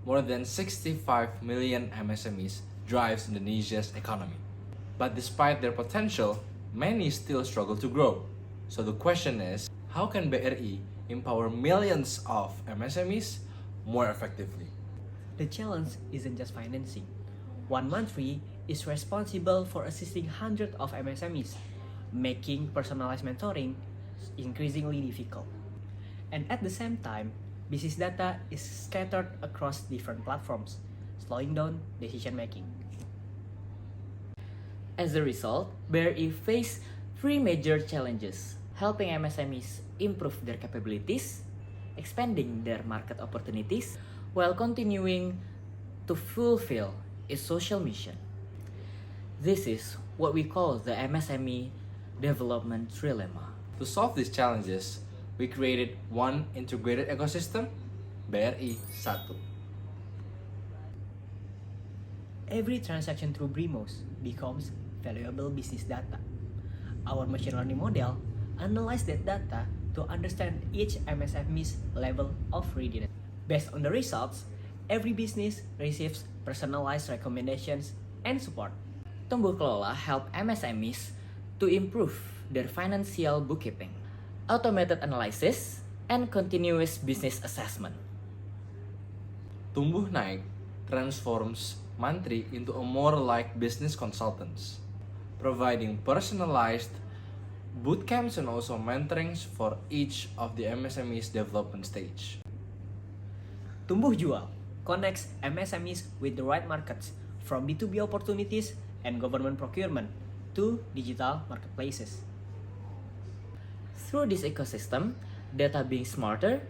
more than 65 million MSMEs drives Indonesia's economy. But despite their potential, many still struggle to grow. So the question is, how can BRI empower millions of MSMEs more effectively? The challenge isn't just financing. One Mantri is responsible for assisting hundreds of MSMEs, making personalized mentoring increasingly difficult. And at the same time, business data is scattered across different platforms, slowing down decision making. As a result, BRI faced three major challenges: helping MSMEs improve their capabilities, expanding their market opportunities, while continuing to fulfill its social mission. This is what we call the MSME development trilemma. To solve these challenges, we created one integrated ecosystem, BRI Satu. Every transaction through Brimos becomes valuable business data. Our machine learning model analyzes that data to understand each MSME's level of readiness. Based on the results, every business receives personalized recommendations and support. Tumbuh Kelola help MSMEs to improve their financial bookkeeping, automated analysis, and continuous business assessment. Tumbuh Naik transforms Mantri into a more like business consultants, providing personalized bootcamps and also mentorings for each of the MSME's development stage. Tumbuh Jual connects MSMEs with the right markets, from B2B opportunities and government procurement to digital marketplaces. Through this ecosystem, data being smarter,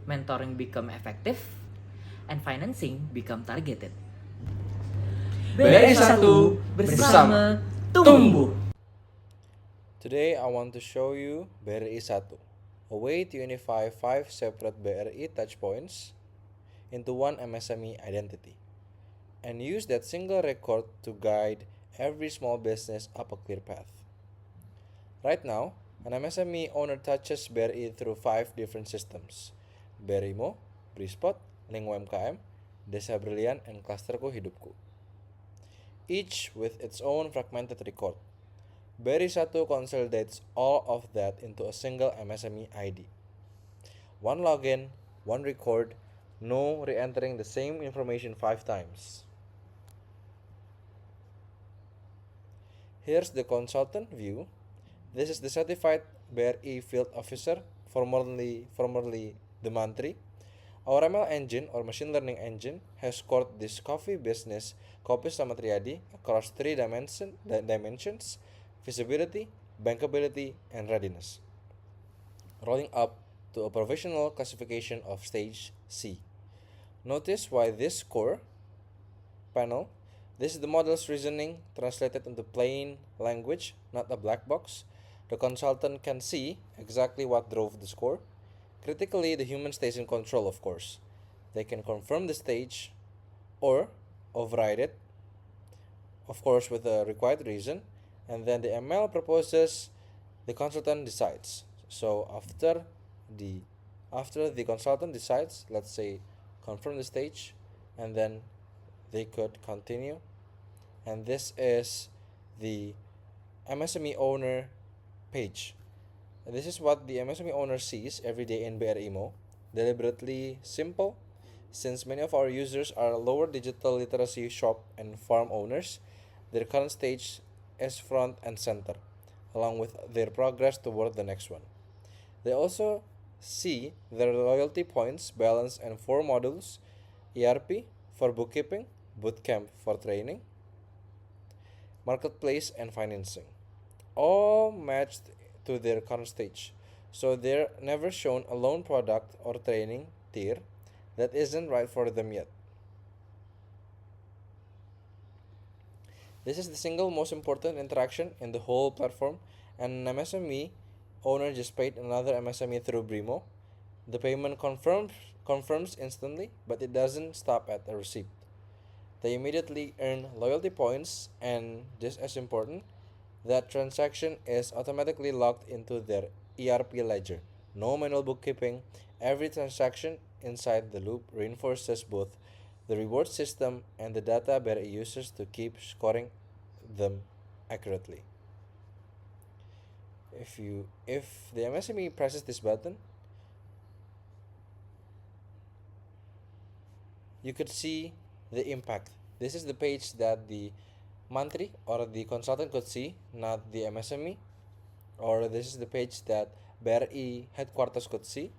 mentoring become effective, and financing become targeted. BRI Satu bersama tumbuh. Today I want to show you BRI Satu, a way to unify 5 separate BRI touchpoints into one MSME identity, and use that single record to guide every small business up a clear path. Right now, an MSME owner touches BRI through 5 different systems: BRIMO, Brispot, Link UMKM, Desa Brilian, and Clusterku Hidupku, each with its own fragmented record. BRI Satu consolidates all of that into a single MSME ID. One login, one record, no re-entering the same information 5 times. Here's the consultant view. This is the certified BRI field officer, formerly the Mantri. Our ML engine or machine learning engine has scored this coffee business, Kopi Slamet Riyadi, across 3 dimensions: feasibility, bankability, and readiness, rolling up to a provisional classification of stage C. Notice why this score panel. This is the model's reasoning translated into plain language, not a black box. The consultant can see exactly what drove the score. Critically, the human stays in control, of course. They can confirm the stage or override it, of course with a required reason, and then the ML proposes, the consultant decides. So after the consultant decides, let's say confirm the stage, and then they could continue. And this is the MSME owner page. This is what the MSME owner sees every day in BRIMO. Deliberately simple, since many of our users are lower digital literacy shop and farm owners. Their current stage is front and center, along with their progress toward the next one. They also see their loyalty points, balance, and 4 modules: ERP for bookkeeping, bootcamp for training, marketplace, and financing, all matched to their current stage. So they're never shown a loan product or training tier that isn't right for them yet. This is the single most important interaction in the whole platform, and an MSME owner just paid another MSME through Brimo. The payment confirms instantly, but it doesn't stop at a receipt. They immediately earn loyalty points, and just as important, that transaction is automatically logged into their ERP ledger, no manual bookkeeping. Every transaction inside the loop reinforces both the reward system and the data BRI uses to keep scoring them accurately. If the MSME presses this button, you could see the impact. This is the page that the mantri or the consultant could see, not the MSME. Or this is the page that BRI headquarters could see.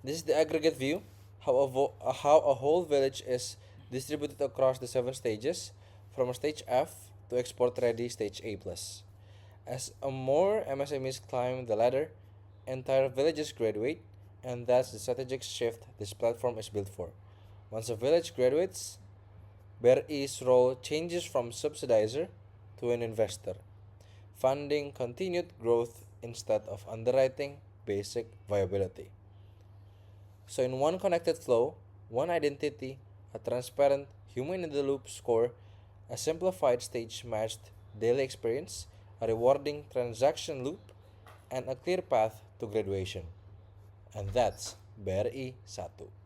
This is the aggregate view, how a whole village is distributed across the 7 stages, from stage F to export ready stage A+. As more MSMEs climb the ladder, entire villages graduate, and that's the strategic shift this platform is built for. Once a village graduates, BRI's role changes from subsidizer to an investor, funding continued growth instead of underwriting basic viability. So in one connected flow, one identity, a transparent human-in-the-loop score, a simplified stage-matched daily experience, a rewarding transaction loop, and a clear path to graduation. And that's BRI 1.